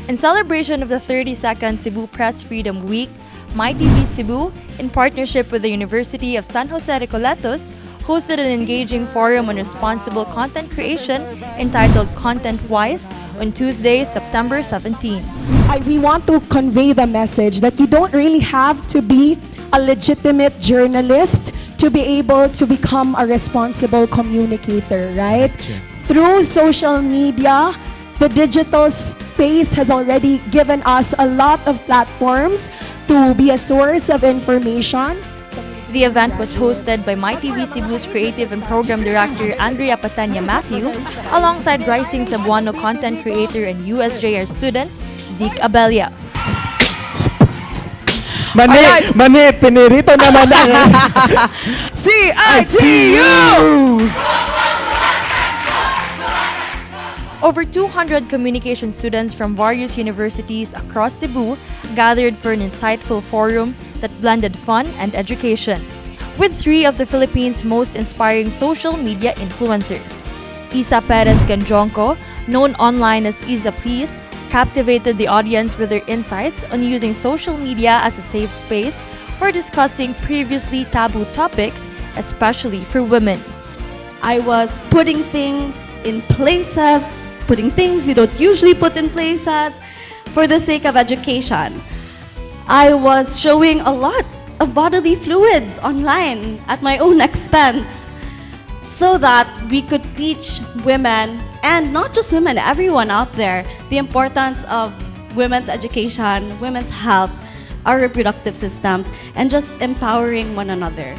In celebration of the 32nd Cebu Press Freedom Week, MYTV Cebu, in partnership with the University of San Jose-Recoletos, hosted an engaging forum on responsible content creation entitled ContentWise on Tuesday, September 17. We want to convey the message that you don't really have to be a legitimate journalist to be able to become a responsible communicator, right? Sure. Through social media, the digital space has already given us a lot of platforms to be a source of information. The event was hosted by MYTV Cebu's Creative and Program Director 𝗕𝗓𝗓𝗂𝗕 alongside rising Cebuano content creator and USJR student 𝗤𝗃𝗍𝗂𝗃. Mani, pinirito naman ang CITU! Over 200 communication students from various universities across Cebu gathered for an insightful forum that blended fun and education, with 3 of the Philippines' most inspiring social media influencers. 𝗖់_𝗺𝗂𝗃, known online as 𝗖cie_𝗺𝗃, captivated the audience with their insights on using social media as a safe space for discussing previously taboo topics, especially for women. I was putting things in places, putting things you don't usually put in places for the sake of education. I was showing a lot of bodily fluids online at my own expense so that we could teach women, and not just women, everyone out there, the importance of women's education, women's health, our reproductive systems, and just empowering one another.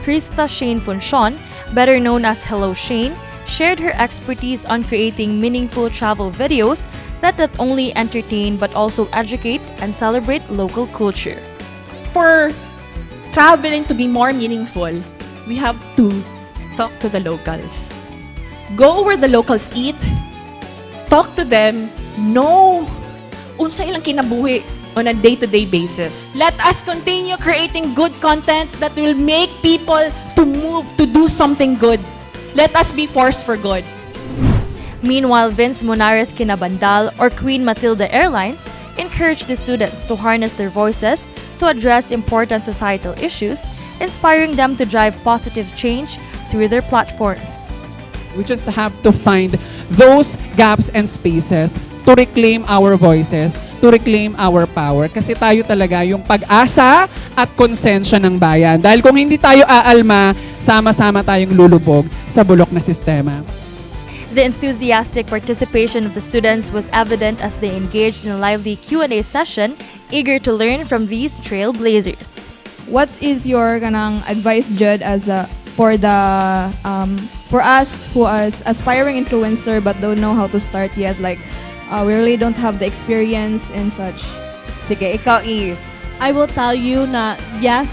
Krista Shane Funcion, better known as Hello Shane, shared her expertise on creating meaningful travel videos that not only entertain but also educate and celebrate local culture. For traveling to be more meaningful, we have to talk to the locals. Go where the locals eat, talk to them, know unsa ilang kinabuhi on a day-to-day basis. Let us continue creating good content that will make people to move, to do something good. Let us be force for good. Meanwhile, Vince Monares Kinabandal, or Queen Matilda Airlines, encouraged the students to harness their voices to address important societal issues, inspiring them to drive positive change through their platforms. We just have to find those gaps and spaces to reclaim our voices, to reclaim our power. Kasi tayo talaga yung pag-asa at konsensya ng bayan. Dahil kung hindi tayo aalma, sama-sama tayong lulubog sa bulok na sistema. The enthusiastic participation of the students was evident as they engaged in a lively Q&A session, eager to learn from these trailblazers. What is your advice, Judd, for us who are aspiring influencer but don't know how to start yet? Like, we really don't have the experience and such. Sige, ikaw is. I will tell you na yes,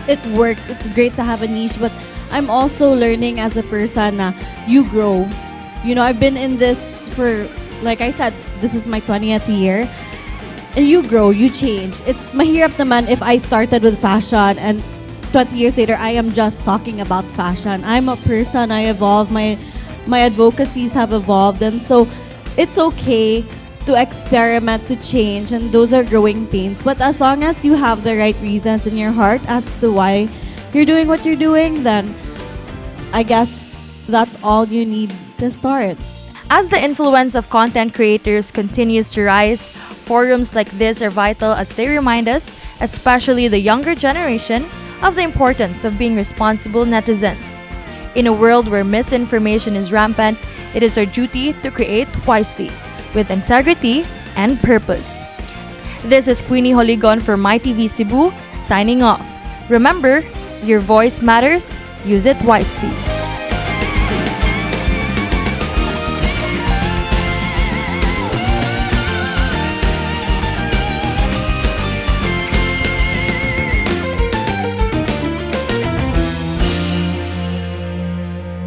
it works. It's great to have a niche, but I'm also learning as a person na you grow. You know, I've been in this for, like I said, this is my 20th year. And you grow, you change. It's mahirap naman if I started with fashion and 20 years later, I am just talking about fashion. I'm a person, I evolve, my advocacies have evolved, and so it's okay to experiment, to change, and those are growing pains. But as long as you have the right reasons in your heart as to why you're doing what you're doing, then I guess that's all you need to start. As the influence of content creators continues to rise, forums like this are vital as they remind us, especially the younger generation, of the importance of being responsible netizens. In a world where misinformation is rampant, it is our duty to create wisely, with integrity and purpose. This is 𝗕𝗓𝗄𝗃 for MYTV Cebu, signing off. Remember, your voice matters, use it wisely.